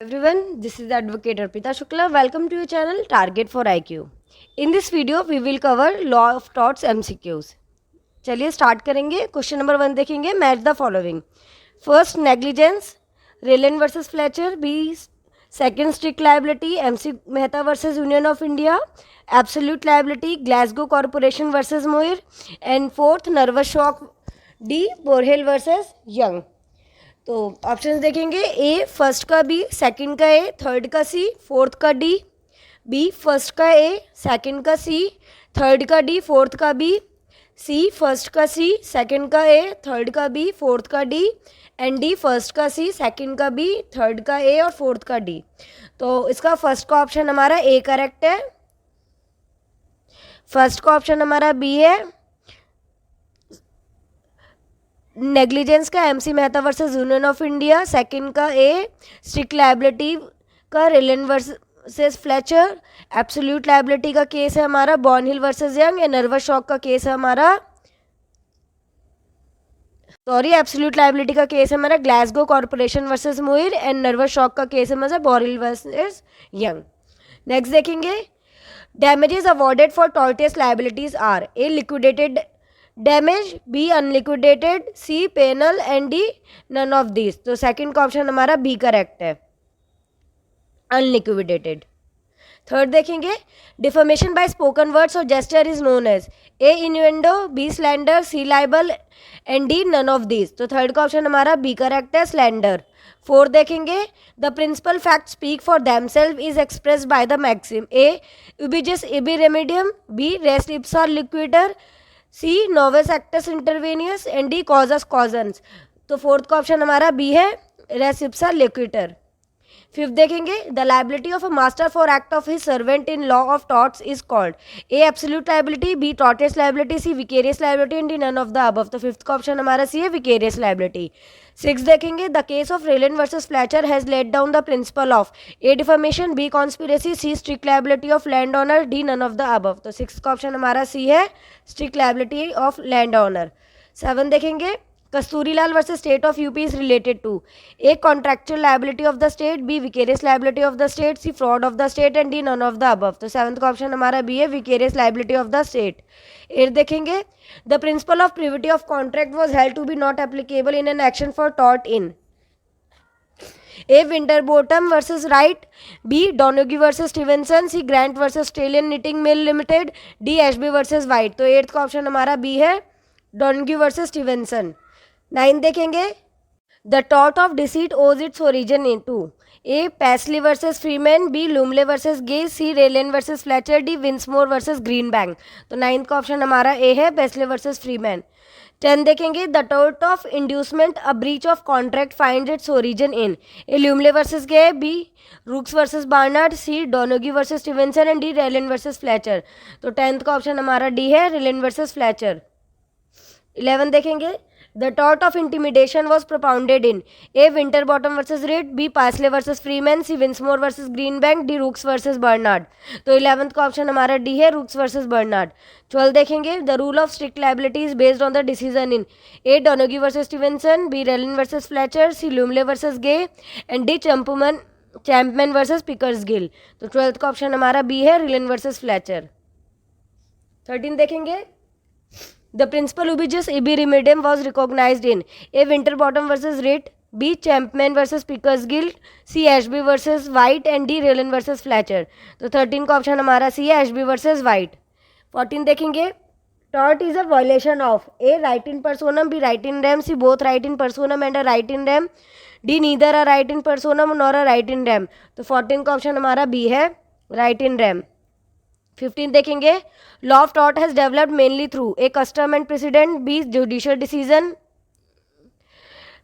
Everyone, this is Advocate Arpita Shukla. Welcome to your channel Target for IQ. In this video, we will cover Law of Torts MCQs. चलिए start करेंगे. Question number 1 देखेंगे. Match the following. First negligence, Rylands versus Fletcher. B second strict liability, MC Mehta versus Union of India. Absolute liability, Glasgow corporation versus Muir. And fourth nervous shock, D Bourhill versus Young. तो options देखेंगे. A first का B, second का A, third का C, fourth का D. B first का A, second का C, third का D, fourth का बी. सी फर्स्ट का सी, सेकंड का ए, थर्ड का बी, फोर्थ का डी. एंड डी फर्स्ट का सी, सेकंड का बी, थर्ड का ए और फोर्थ का डी. तो इसका फर्स्ट का ऑप्शन हमारा ए करेक्ट है. फर्स्ट का ऑप्शन हमारा बी है. नेग्लिजेंस का MC Mehta versus Union of India. Second का ए स्ट्रिक्ट लाइबिलिटी का Rylan versus Fletcher. Absolute liability का केस है हमारा बॉर्नहिल वर्सेस यंग. नर्वस शॉक का केस है हमारा एब्सोल्यूट लाइबिलिटी का केस है हमारा Glasgow corporation versus Muir. And nervous shock का केस है हमारा बॉर्नहिल वर्सेस यंग. नेक्स्ट देखेंगे. Damages awarded for tortious liabilities are. A liquidated damage, B unliquidated, C penal and D none of this. तो second का option हमारा B correct है, unliquidated. Third देखेंगे. Defamation by spoken words और gesture is known as. A innuendo, B slander, C libel and D none of this. तो third का option हमारा B correct है, स्लैंडर. फोर्थ देखेंगे. The principle fact speak for themselves is express by the maxim. A उबिजस इबी remedium, B res ipsa loquitur, C novus actus interveniens and D causa causans. तो fourth का option हमारा B है, res ipsa loquitur. Fifth देखेंगे. The liability of a master for act of his servant in law of torts is called. A absolute liability, B tortious liability, C vicarious liability and D none of the above. तो fifth का option हमारा C है, vicarious liability. Six देखेंगे. The case of Rylands versus Fletcher has laid down the principle of. A defamation, B conspiracy, C strict liability of land owner, D none of the above. तो six का option हमारा C है, strict liability of land owner. Seven देखेंगे. Kasturilal versus State of UP is related to. A contractual liability of the state, B vicarious liability of the state, C fraud of the state and D none of the above. तो seventh का option हमारा B है, vicarious liability of the state. Eight देखेंगे. The principle of privity of contract was held to be not applicable in an action for tort in. A Winterbottom versus Wright, B Donoghue versus Stevenson, C Grant versus Australian Knitting Mill limited, D Ashby versus White. तो eighth का option हमारा B है, Donoghue versus Stevenson. 9 देखेंगे. The tort of deceit owes it's origin in to. A Pasley versus Freeman, B Lumley versus Gye, C Rylands versus Fletcher, D Winsmore versus Greenbank. तो 9th का option हमारा A है, पैसले versus Freeman. 10 देखेंगे. The tort of inducement a breach of contract find its origin in. A Lumley versus Gye, B Rookes versus Barnard, C Donoghue versus Stevenson and D Rylands versus Fletcher. तो 10th का option हमारा D है, रेलेन versus Fletcher. 11 देखेंगे. The tort of intimidation was propounded in. A. Winterbottom versus Reed, B. Paisley versus Freeman, C. Winsmore versus Greenbank, D. Rooks versus Bernard. तो 11th का option हमारा D है, Rooks versus Bernard. 12 देखेंगे. The rule of strict liability is based on the decision in. A. Donoghue versus Stevenson, B. Rellin versus Fletcher, C. Lumley versus Gay and D. Champman versus Pickersgill. तो 12th का option हमारा B है, Rellin versus Fletcher. 13 देखेंगे. The principal ubiquitous ibi remedium was recognized in. A. Winterbottom versus Reed, B. Champman versus Pickersgill, C. Ashby versus White and D. Raylan versus Fletcher. तो 13 का option हमारा C है, Ashby versus White. 14 देखेंगे. Tort is a violation of. A. Right in personam, B. Right in rem, C. Both right in personam and a right in rem, D. Neither a right in personam nor a right in rem. तो 14 का option हमारा B है, right in rem. 15 देखेंगे. Law of tort has developed mainly through. A custom and precedent, B judicial decision,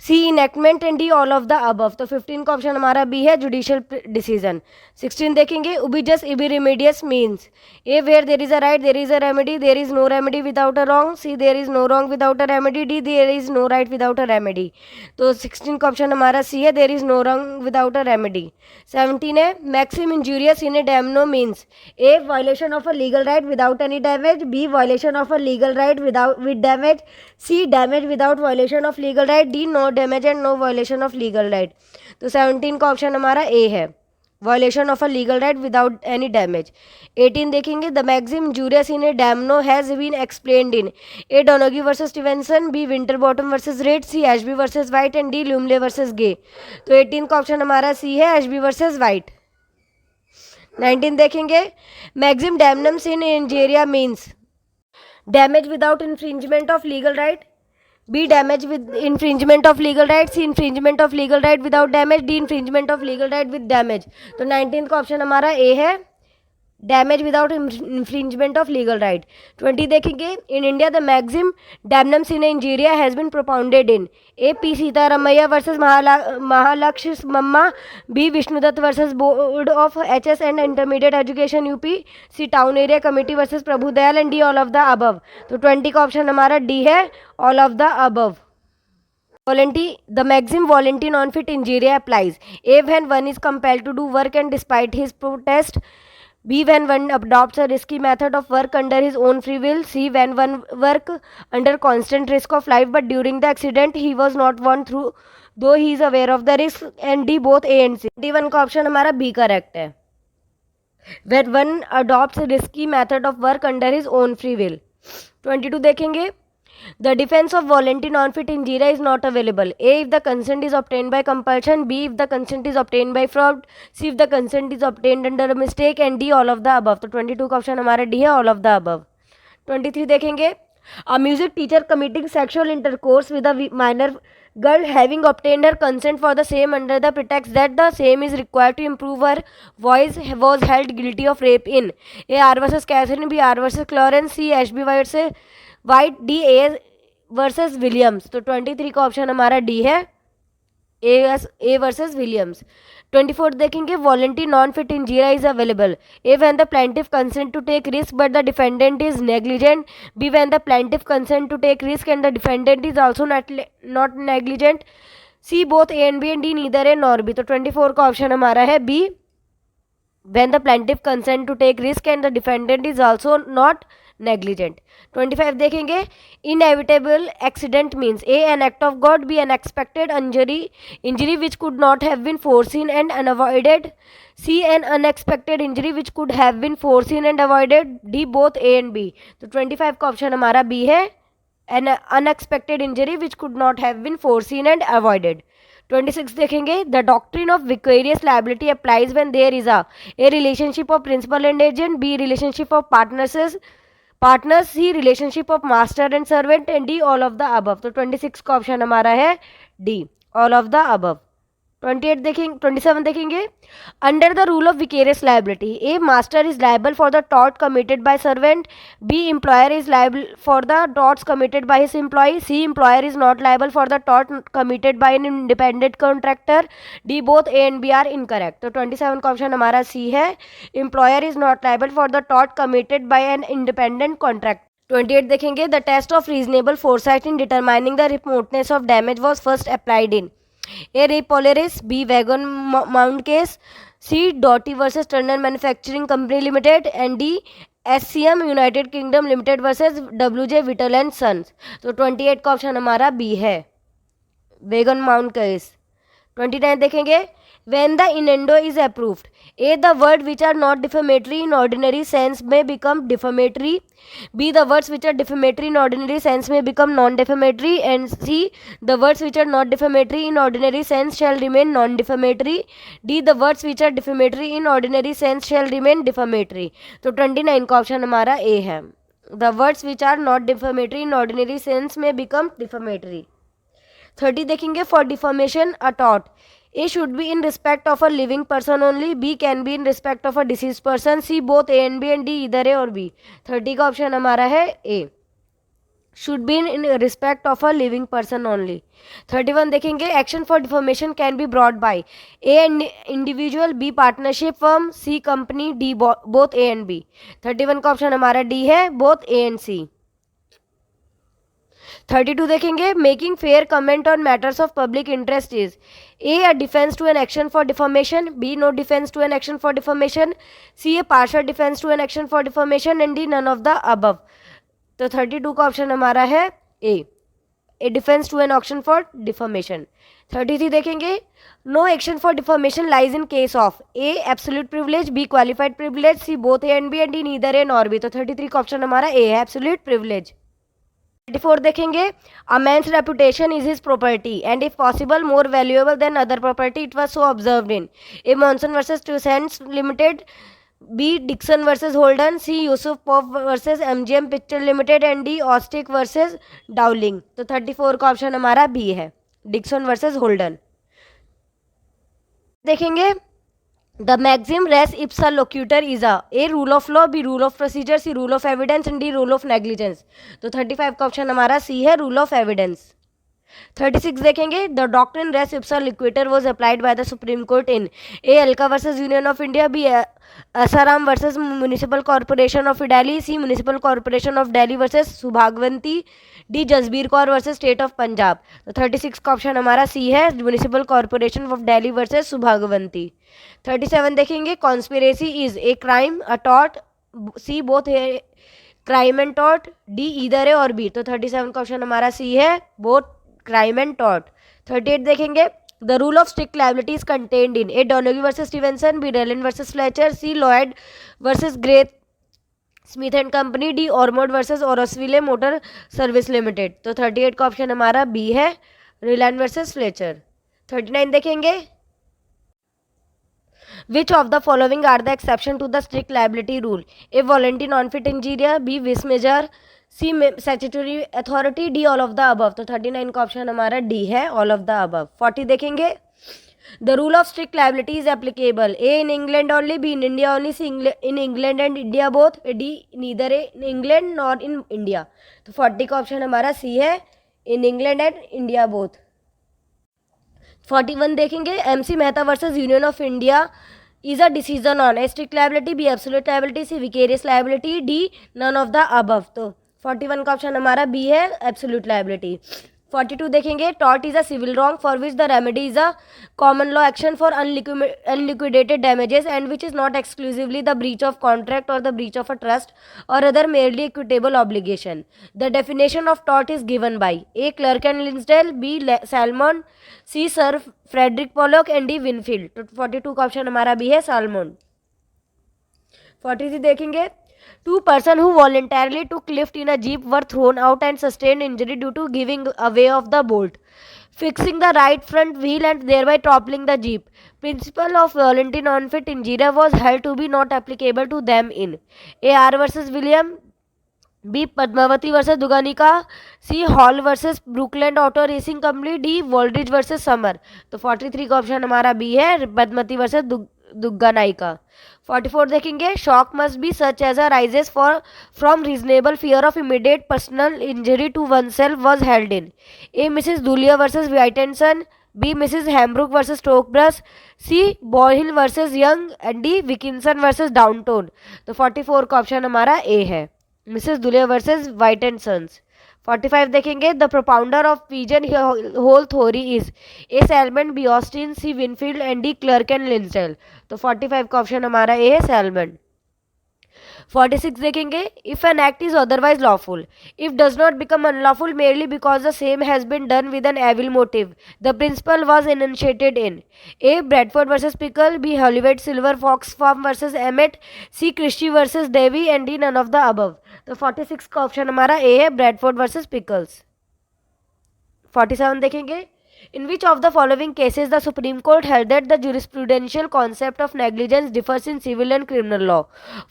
C enactment and D all of the above. तो 15 का option हमारा B है, judicial decision. 16 देखेंगे. Ubi jus ibi remedium means. A where there is a right there is a remedy, there is no remedy without a wrong, C there is no wrong without a remedy, D there is no right without a remedy. तो 16 का option हमारा C है, there is no wrong without a remedy. 17 है. Maxim injuria sine damno means. A violation of a legal right without any damage, B violation of a legal right without with damage, C damage without violation of legal right, D non no damage and no violation of legal right. तो 17 का option हमारा A है, violation of a legal right without any damage. 18 देखेंगे, the maxim जूरियस sine damno has been explained in A Donoghue versus Stevenson, B Winterbottom versus Wright, C Ashby versus White and D Lumley versus गे। तो 18 का option हमारा C है, Ashby versus White. 19 देखेंगे, maxim damnum sine injuria means damage without infringement of legal right, B damage with infringement of legal right, C infringement of legal right without damage, D infringement of legal right with damage. तो 19 का option हमारा A है, damage without infringement of legal right. 20 देखेंगे, in India the maxim damnum sine injuria has been propounded in A P Sitaramaiah versus Mahalakshmamma, B Vishnudutt versus board of HS and intermediate education UP, C town area committee versus Prabhudayal and D all of the above. तो 20 का option हमारा D है, all of the above. The maxim voluntary non-fit injuria applies. A. When one is compelled to do work and despite his protest. B. When one adopts a risky method of work under his own free will. C. When one work under constant risk of life but during the accident he was not one through though he is aware of the risk. And D. Both A and C. 21 का option हमारा B correct है, when one adopts a risky method of work under his own free will. 22 देखेंगे, the defense of voluntary non-fit injuria is not available. A. If the consent is obtained by compulsion, B. If the consent is obtained by fraud, C. If the consent is obtained under a mistake, and D. all of the above. तो 22 का option हमारा D है, all of the above. 23 देखेंगे, a music teacher committing sexual intercourse with a minor girl having obtained her consent for the same under the pretext that the same is required to improve her voice was held guilty of rape in A. R versus Catherine, B. R versus Clarence, C. Ashby versus white, D A versus Williams. तो 23 का option हमारा D है, A versus Williams. 24 देखेंगे, volenti non fit injuria is available. A. When the plaintiff consent to take risk but the defendant is negligent, B. When the plaintiff consent to take risk and the defendant is also not negligent, C. Both A and B and D neither A nor B. तो 24 का option हमारा है B, when the plaintiff consent to take risk and the defendant is also not negligent. 25 देखेंगे, inevitable accident means A. an act of God, B. an expected injury which could not have been foreseen and unavoided, C. an unexpected injury which could have been foreseen and avoided, D. both A and B. तो 25 का option हमारा B है, an unexpected injury which could not have been foreseen and avoided. 26 देखेंगे, the doctrine of vicarious liability applies when there is a relationship of principal and agent, B relationship of partners, C relationship of master and servant, and D all of the above. तो 26 का option हमारा है D, all of the above. 27 देखेंगे, under the rule of vicarious liability, A. Master is liable for the tort committed by servant, B. Employer is liable for the torts committed by his employ, C. Employer is not liable for the tort committed by an independent contractor, D. Both A and B are incorrect. तो 27 का option हमारा C है, employer is not liable for the tort committed by an independent contract. 28 देखेंगे, the test of reasonable foresight in determining the remoteness of damage was first applied in A. Ray Polaris, B. Wagon Mount Case, C. Doughty versus Turner Manufacturing Company Limited, and D. SCM United Kingdom Limited versus WJ Whittle and Sons। तो 28 का option हमारा B है, vegan mount case. 29 देखेंगे, when the innuendo is approved, A. the words which are not defamatory in ordinary sense may become defamatory, B. the words which are defamatory in ordinary sense may become non-defamatory, and C. the words which are not defamatory in ordinary sense shall remain non-defamatory, D. the words which are defamatory in ordinary sense shall remain defamatory। तो 29 का option हमारा A है, the words which are not defamatory in ordinary sense may become defamatory। 30 देखेंगे, for defamation a tort, A. should be in respect of a living person only, B. can be in respect of a deceased person, C. both A and B, and D either A और B। 30 का option हमारा है A, should be in respect of a living person only। 31 देखेंगे, action for defamation can be brought by A. individual, B. partnership firm, C. company, D. both A and B। 31 का option हमारा D है, both A and C। 32 देखेंगे, making fair comment on matters of public interest is A. A defence to an action for defamation, B. No defence to an action for defamation, C. A partial defence to an action for defamation, and D none of the above. तो 32 का option हमारा है A, a defence to an action for defamation. 33 देखेंगे, no action for defamation lies in case of a absolute privilege, B qualified privilege, C both A and B, and D neither A nor B. तो 33 का option हमारा A है, absolute privilege. 34 देखेंगे, a man's reputation is his property and if possible more valuable than other property, it was so observed in A Monson versus Tussauds Limited, B Dixon versus Holden, C Youssoupoff versus MGM Picture Limited, and D Ostick versus Dowling. तो 34 का option हमारा B है, Dixon versus Holden. देखेंगे, the maxim res ipsa loquitur is a A rule of law, B rule of procedure, C rule of evidence, and D rule of negligence. तो 35 का option हमारा C है, rule of evidence. 36 देखेंगे, the doctrine res ipsa loquitur was applied by the Supreme Court in A Alka versus Union of India, B Asaram versus Municipal Corporation of Delhi, C Municipal Corporation of Delhi versus Subhagwanti, D Jasbir Kaur versus State of Punjab. तो 36 का option हमारा C है, Municipal Corporation of Delhi versus Subhagwanti. 37 देखेंगे, conspiracy is A crime a tort, C both a crime and tort, D either ए और B. तो 37 का option हमारा C है, बोथ क्राइम एंड टॉर्ट। 38 देखेंगे, the rule of strict liability is contained in A Donoghue versus Stevenson, B Rylands versus Fletcher, C Lloyd versus Grace Smith and company, D Ormrod versus Crosville Motor Service Limited. तो 38 का option हमारा B है, Reliance versus Fletcher. 39 देखेंगे, which of the following are the exception to the strict liability rule? A voluntary non-fit injury, B vis major, C statutory authority, D all of the above। तो 39 का option हमारा D है, all of the above। 40 देखेंगे, the rule of strict liability is applicable A in England only, B in India only, C in England and India both, D neither in England nor in India। तो 40 का option हमारा C है, in England and India both। 41 देखेंगे, MC Mehta versus Union of India is a decision on A strict liability, B absolute liability, C vicarious liability, D none of the above। तो 41 का option हमारा B है, absolute liability। 42 देखेंगे, tort is a civil wrong for which the remedy is a common law action for unliquidated damages and which is not exclusively the breach of contract or the breach of a trust or other merely equitable obligation। The definition of tort is given by A Clerk and Linsdale, B Salmon, C Sir Frederick Pollock, and D Winfield। तो 42 का option हमारा B है, salmon. 43 देखेंगे, two person who voluntarily took lift in a jeep were thrown out and sustained injury due to giving away of the bolt, fixing the right front wheel and thereby toppling the jeep. Principle of voluntary non-fit injury was held to be not applicable to them in A R versus William, B Padmavati versus Duganika, C Hall versus Brookland Auto Racing Company, D Waldridge versus Summer। तो 43 का option हमारा B है, Padmavati versus Dugganaika. 44 देखेंगे, shock must be such as a arises for from reasonable fear of immediate personal injury to one self was held in A Mrs Dulieu versus White and Sons, B Mrs Hambrook versus Stokes Brothers, C Bourhill versus Young, and D Wilkinson versus Downton. तो 44 का option हमारा A है, Mrs Dulieu versus White and Sons. 45 देखेंगे, the propounder of pigeon hole theory is A Salmond, B Austin, C Winfield, and D Clerk and Lindsell. तो 45 का option हमारा A है, Salmond. 46 देखेंगे, if an act is otherwise lawful if does not become unlawful merely because the same has been done with an evil motive, the principle was initiated in A Bradford versus Pickle, B Hollywood Silver Fox Farm versus Emmett, C Christie versus Davey, and D none of the above. तो 46 का option हमारा A है, Bradford versus pickles. 47 देखेंगे, in which of the following cases the Supreme Court held that the jurisprudential concept of negligence differs in civil and criminal law?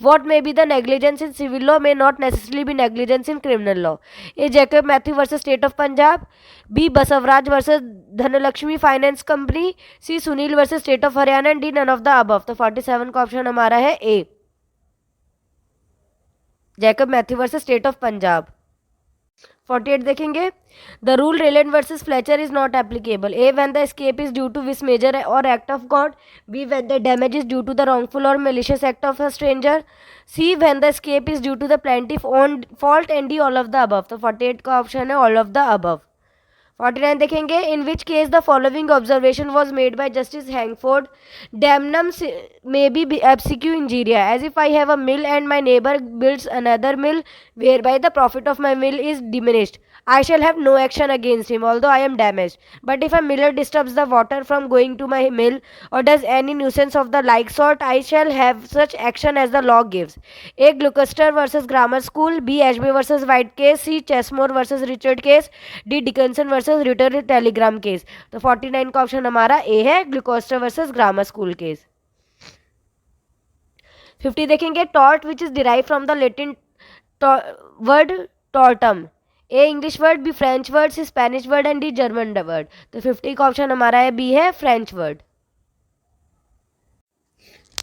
What may be the negligence in civil law may not necessarily be negligence in criminal law? A Jacob Matthew versus State of Punjab, B Basavraj versus Dhanalakshmi Finance Company, C Sunil versus State of Haryana, and D none of the above। तो 47 का option हमारा है A, Jacob Mathew versus State of Punjab. 48 देखेंगे, the rule Rylands versus Fletcher is not applicable A when the escape is due to vis major or act of God, B when the damage is due to the wrongful or malicious act of a stranger, C when the escape is due to the plaintiff own fault, and D all of the above. तो 48 का option है all of the above. 49 देखेंगे, in which case the following observation was made by Justice Hankford, damnum may be absque injuria as if I have a mill and my neighbour builds another mill whereby the profit of my mill is diminished, I shall have no action against him, although I am damaged. But if a miller disturbs the water from going to my mill or does any nuisance of the like sort, I shall have such action as the law gives. A. Gloucester versus Grammar School. B. Ashby versus White case. C. Chesmore versus Richard case. D. Dickinson versus Ritter Telegram case. तो 49 का option हमारा A है, Gloucester versus grammar school case. 50 देखेंगे, tort which is derive from the Latin word tortum. A English word, B French word, C Spanish word and D German word. तो 50 का option हमारा है B है, French word.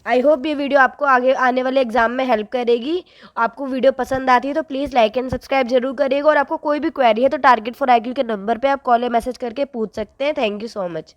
I hope ये video आपको आगे आने वाले एग्जाम में हेल्प करेगी. आपको वीडियो पसंद आती है तो प्लीज़ लाइक एंड सब्सक्राइब जरूर करिएगा. और आपको कोई भी क्वेरी है तो टारगेट फॉर IQ के नंबर पे आप कॉल या मैसेज करके पूछ सकते हैं. Thank you so much.